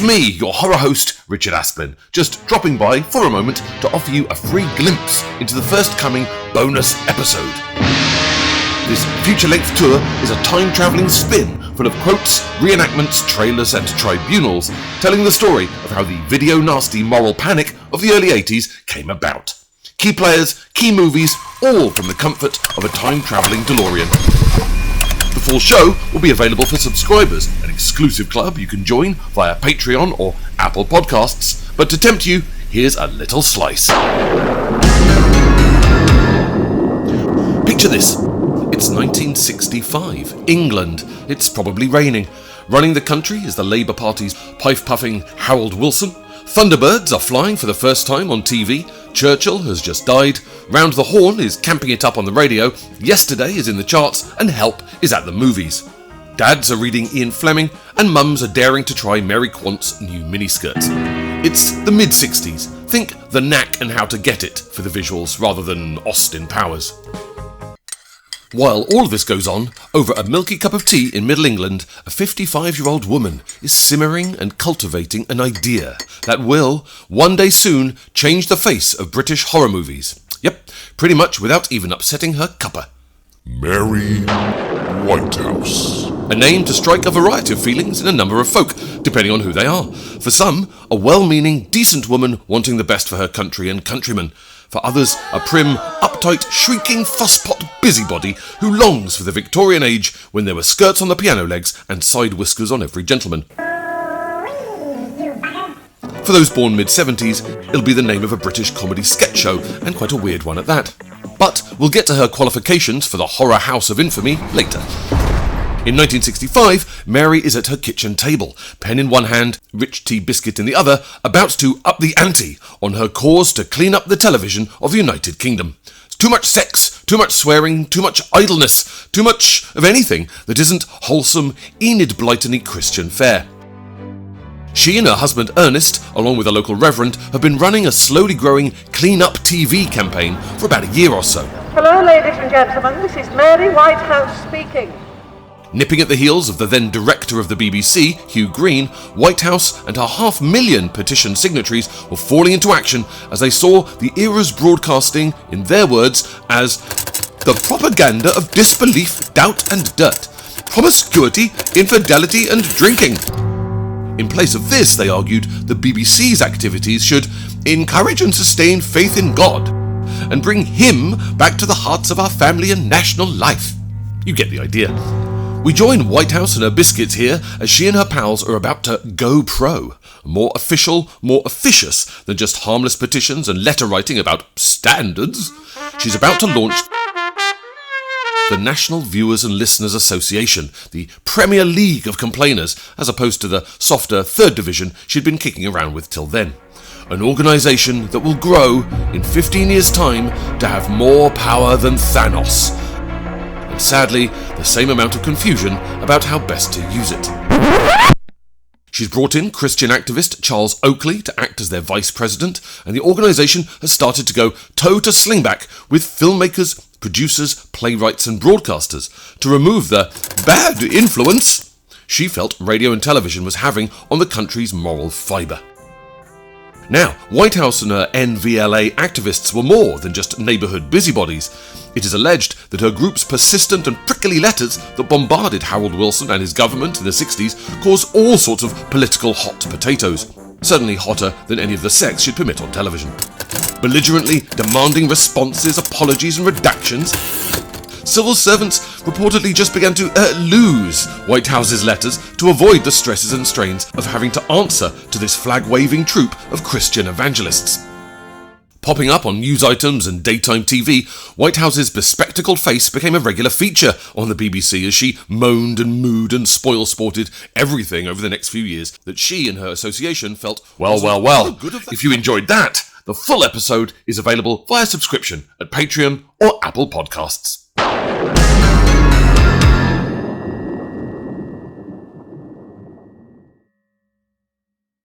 It's me, your horror host, Richard Asplin, just dropping by for a moment to offer you a free glimpse into the first coming bonus episode. This feature-length tour is a time-travelling spin full of quotes, reenactments, trailers and tribunals, telling the story of how the video-nasty moral panic of the early 80s came about. Key players, key movies, all from the comfort of a time-travelling DeLorean. The full show will be available for subscribers, an exclusive club you can join via Patreon or Apple Podcasts, but to tempt you, here's a little slice. Picture this. It's 1965, England. It's probably raining. Running the country is the Labour Party's pipe-puffing Harold Wilson. Thunderbirds are flying for the first time on TV. Churchill has just died. Round the Horn is camping it up on the radio. Yesterday is in the charts, and Help is at the movies. Dads are reading Ian Fleming, and mums are daring to try Mary Quant's new miniskirts. It's the mid-60s. Think The Knack and How to Get It for the visuals, rather than Austin Powers. While all of this goes on, over a milky cup of tea in Middle England, a 55-year-old woman is simmering and cultivating an idea that will, one day soon, change the face of British horror movies. Yep, pretty much without even upsetting her cuppa. Mary Whitehouse. A name to strike a variety of feelings in a number of folk, depending on who they are. For some, a well-meaning, decent woman wanting the best for her country and countrymen. For others, a prim, uptight, shrieking fusspot busybody who longs for the Victorian age when there were skirts on the piano legs and side whiskers on every gentleman. For those born mid-70s, it'll be the name of a British comedy sketch show, and quite a weird one at that. But we'll get to her qualifications for the horror house of infamy later. In 1965, Mary is at her kitchen table, pen in one hand, rich tea biscuit in the other, about to up the ante on her cause to clean up the television of the United Kingdom. Too much sex, too much swearing, too much idleness, too much of anything that isn't wholesome, Enid Blyton-y Christian fare. She and her husband Ernest, along with a local reverend, have been running a slowly growing Clean Up TV campaign for about a year or so. Hello ladies and gentlemen, this is Mary Whitehouse speaking. Nipping at the heels of the then director of the BBC, Hugh Green, Whitehouse and her 500,000 petition signatories were falling into action as they saw the era's broadcasting, in their words, as the propaganda of disbelief, doubt and dirt, promiscuity, infidelity and drinking. In place of this, they argued, the BBC's activities should encourage and sustain faith in God and bring Him back to the hearts of our family and national life. You get the idea. We join Whitehouse and her biscuits here as she and her pals are about to go pro. More official, more officious than just harmless petitions and letter writing about standards. She's about to launch the National Viewers and Listeners Association, the Premier League of complainers, as opposed to the softer third division she'd been kicking around with till then. An organisation that will grow, in 15 years' time, to have more power than Thanos. And sadly, the same amount of confusion about how best to use it. She's brought in Christian activist Charles Oakley to act as their vice president, and the organisation has started to go toe to slingback with filmmakers, producers, playwrights and broadcasters to remove the bad influence she felt radio and television was having on the country's moral fibre. Now, Whitehouse and her NVLA activists were more than just neighbourhood busybodies. It is alleged that her group's persistent and prickly letters that bombarded Harold Wilson and his government in the 60s caused all sorts of political hot potatoes, certainly hotter than any of the sex she'd permit on television. Belligerently demanding responses, apologies and redactions, civil servants reportedly just began to lose Whitehouse's letters to avoid the stresses and strains of having to answer to this flag-waving troupe of Christian evangelists. Popping up on news items and daytime TV, Whitehouse's bespectacled face became a regular feature on the BBC as she moaned and mooed and spoil-sported everything over the next few years that she and her association felt, well, if you enjoyed that, the full episode is available via subscription at Patreon or Apple Podcasts.